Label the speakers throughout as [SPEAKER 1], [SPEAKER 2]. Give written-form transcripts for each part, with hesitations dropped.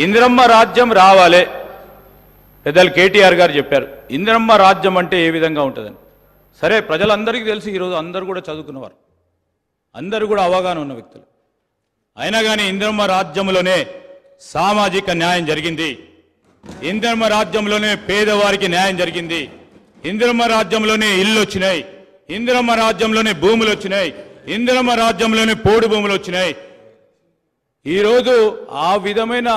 [SPEAKER 1] ఇందిరమ్మ రాజ్యం రావాలి. పెద్దలు కేటీఆర్ గారు చెప్పారు ఇందిరమ్మ రాజ్యం అంటే ఏ విధంగా ఉంటుందని. సరే, ప్రజలందరికీ తెలిసి ఈరోజు అందరూ కూడా చదువుకున్నవారు, అందరూ కూడా అవగాహన ఉన్న వ్యక్తులు. అయినా కానీ ఇందిరమ్మ రాజ్యంలోనే సామాజిక న్యాయం జరిగింది, ఇందిరమ్మ రాజ్యంలోనే పేదవారికి న్యాయం జరిగింది, ఇందిరమ్మ రాజ్యంలోనే ఇల్లు వచ్చినాయి, ఇందిరమ్మ రాజ్యంలోనే భూములు వచ్చినాయి, ఇందిరమ్మ రాజ్యంలోనే పోడు భూములు వచ్చినాయి. ఈరోజు ఆ విధమైన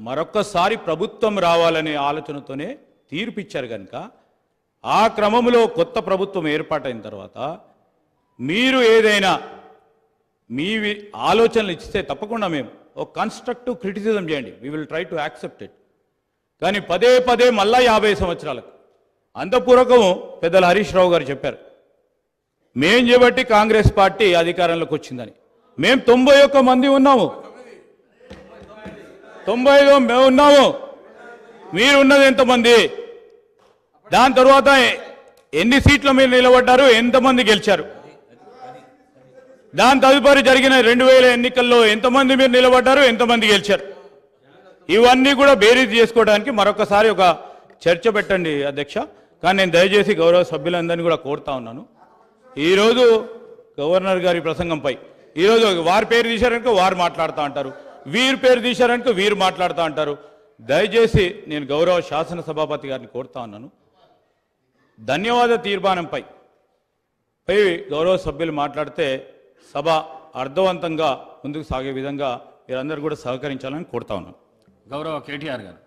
[SPEAKER 1] మరొక్కసారి ప్రభుత్వం రావాలనే ఆలోచనతోనే తీర్పిచ్చారు కనుక ఆ క్రమంలో కొత్త ప్రభుత్వం ఏర్పాటైన తర్వాత మీరు ఏదైనా మీ ఆలోచనలు ఇస్తే తప్పకుండా మేము ఒక కన్స్ట్రక్టివ్ క్రిటిసిజం చేయండి, we will try to accept it. కానీ పదే పదే మళ్ళా 50 సంవత్సరాలకు అంతపూర్వకం పెద్దల హరీష్ రావు గారు చెప్పారు మేం చేయబట్టి కాంగ్రెస్ పార్టీ అధికారంలోకి వచ్చిందని. మేము 91 మంది ఉన్నాము, 95 మేము ఉన్నాము, మీరు ఉన్నది ఎంతమంది? దాని తర్వాత ఎన్ని సీట్ల మీరు నిలబడ్డారు, ఎంతమంది గెలిచారు? దాని తదుపరి జరిగిన 2000 ఎన్నికల్లో ఎంతమంది మీరు నిలబడ్డారు, ఎంతమంది గెలిచారు? ఇవన్నీ కూడా బేరీజ్ చేసుకోవడానికి మరొకసారి ఒక చర్చ పెట్టండి అధ్యక్ష. కానీ నేను దయచేసి గౌరవ సభ్యులందరినీ కూడా కోరుతా ఉన్నాను, ఈరోజు గవర్నర్ గారి ప్రసంగంపై ఈరోజు వారి పేరు తీశారనుకో వారు మాట్లాడుతూ అంటారు, వీరి పేరు తీశారనుకో వీరు మాట్లాడుతూ అంటారు. దయచేసి నేను గౌరవ శాసనసభాపతి గారిని కోరుతా ఉన్నాను, ధన్యవాద తీర్మానంపై గౌరవ సభ్యులు మాట్లాడితే సభ అర్థవంతంగా ముందుకు సాగే విధంగా మీరందరూ కూడా సహకరించాలని కోరుతా ఉన్నాను.
[SPEAKER 2] గౌరవ కేటీఆర్ గారు.